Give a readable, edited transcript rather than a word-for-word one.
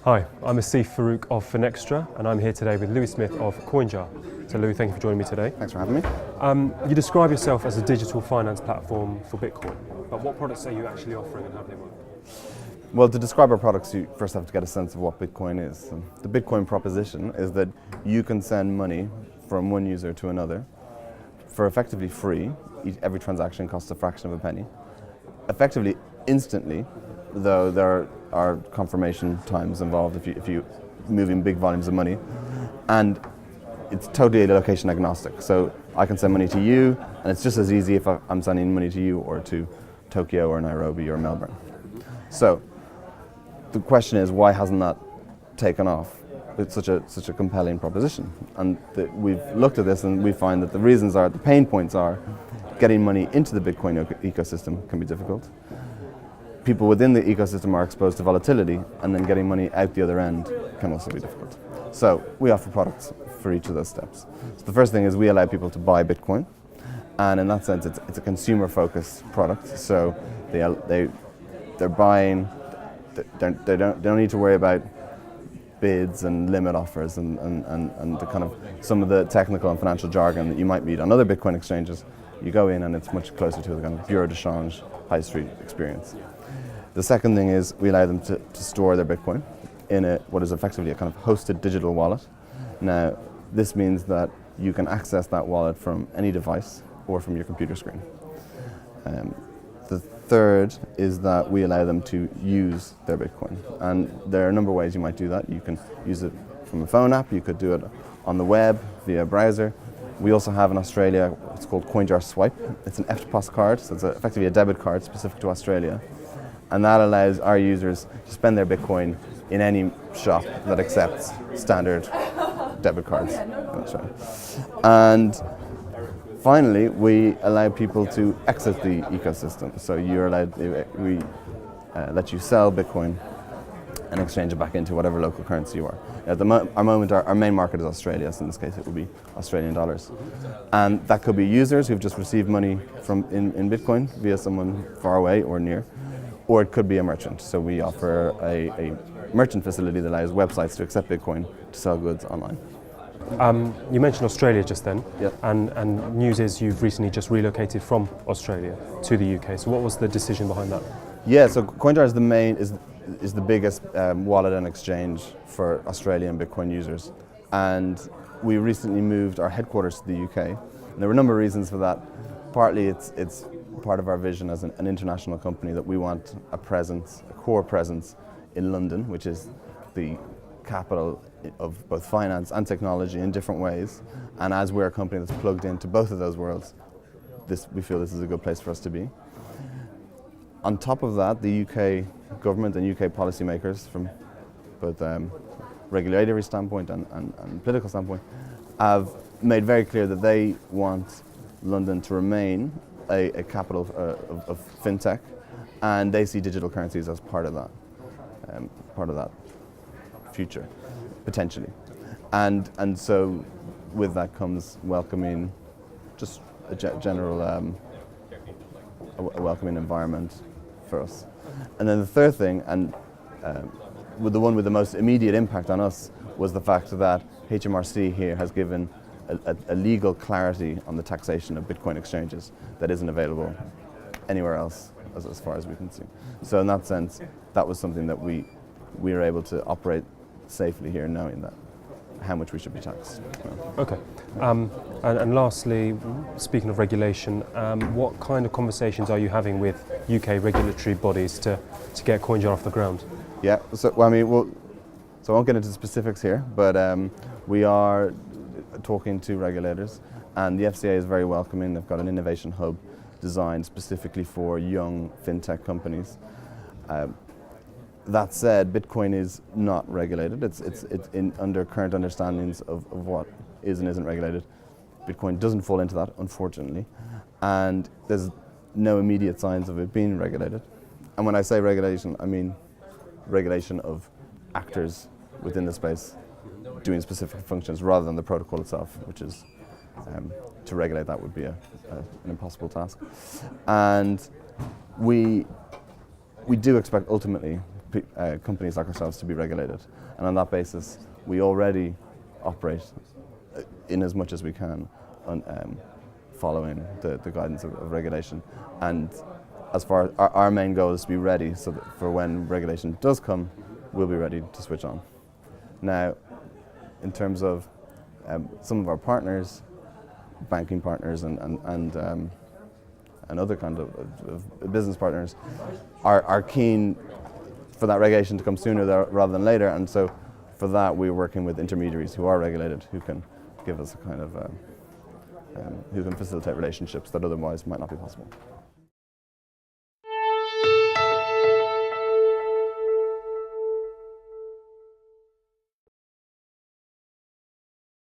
Hi, I'm Asif Farouk of Finextra, and I'm here today with Lui Smyth of CoinJar. So Lui, thank you for joining me today. Thanks for having me. You describe yourself as a digital finance platform for Bitcoin, but what products are you actually offering and how do they work? Well, to describe our products, you first have to get a sense of what Bitcoin is. And the Bitcoin proposition is that you can send money from one user to another for effectively free. Every transaction costs a fraction of a penny. Effectively, instantly, though there are confirmation times involved if you moving big volumes of money, and it's totally location agnostic. So I can send money to you, and it's just as easy if I'm sending money to you or to Tokyo or Nairobi or Melbourne. So the question is, why hasn't that taken off? It's such a compelling proposition, and we've looked at this and we find that the pain points are getting money into the Bitcoin ecosystem can be difficult. People within the ecosystem are exposed to volatility, and then getting money out the other end can also be difficult. So we offer products for each of those steps. So the first thing is we allow people to buy Bitcoin, and in that sense it's a consumer-focused product. So they're buying, they don't need to worry about bids and limit offers and the kind of some of the technical and financial jargon that you might meet on other Bitcoin exchanges. You go in and it's much closer to the kind of bureau de change high street experience. The second thing is we allow them to store their Bitcoin in what is effectively a kind of hosted digital wallet. Now, this means that you can access that wallet from any device or from your computer screen. The third is that we allow them to use their Bitcoin. And there are a number of ways you might do that. You can use it from a phone app, you could do it on the web via a browser. We also have in Australia, it's called CoinJar Swipe. It's an FTPOS card, so it's effectively a debit card specific to Australia. And that allows our users to spend their Bitcoin in any shop that accepts standard debit cards. That's right. And finally, we allow people to exit the ecosystem. So you're allowed, we let you sell Bitcoin and exchange it back into whatever local currency you are. At the moment, our main market is Australia, so in this case it would be Australian dollars. And that could be users who've just received money in Bitcoin via someone far away or near, or it could be a merchant. So we offer a merchant facility that allows websites to accept Bitcoin to sell goods online. You mentioned Australia just then, Yep. and news is you've recently just relocated from Australia to the UK. So what was the decision behind that? Yeah, so CoinJar is the biggest wallet and exchange for Australian Bitcoin users, and we recently moved our headquarters to the UK. And there were a number of reasons for that. Partly it's part of our vision as an international company that we want a core presence in London, which is the capital of both finance and technology in different ways. And as we're a company that's plugged into both of those worlds, we feel this is a good place for us to be. On top of that, the UK government and UK policymakers, from both regulatory standpoint and political standpoint, have made very clear that they want London to remain a capital of fintech, and they see digital currencies as part of that future, potentially. And so with that comes welcoming, just a general a welcoming environment for us. And then the third thing, and with the one with the most immediate impact on us, was the fact that HMRC here has given a legal clarity on the taxation of Bitcoin exchanges that isn't available anywhere else as far as we can see. So in that sense, that was something that we were able to operate safely here, knowing that how much we should be taxed. Okay. And lastly, speaking of regulation, what kind of conversations are you having with UK regulatory bodies to get CoinJar off the ground? Yeah, so I won't get into specifics here, but we are talking to regulators, and the FCA is very welcoming. They've got an innovation hub designed specifically for young fintech companies. That said, Bitcoin is not regulated. It's under current understandings of what is and isn't regulated. Bitcoin doesn't fall into that, unfortunately, and there's no immediate signs of it being regulated. And when I say regulation, I mean regulation of actors within the space doing specific functions rather than the protocol itself, which is to regulate that would be an impossible task. And we do expect ultimately companies like ourselves to be regulated. And on that basis, we already operate in as much as we can on following the guidance of regulation. And as far as our main goal is to be ready, so that for when regulation does come, we'll be ready to switch on. Now, in terms of some of our partners, banking partners and other kind of business partners are keen for that regulation to come sooner rather than later, and so for that we're working with intermediaries who are regulated, who can give us a kind of who can facilitate relationships that otherwise might not be possible.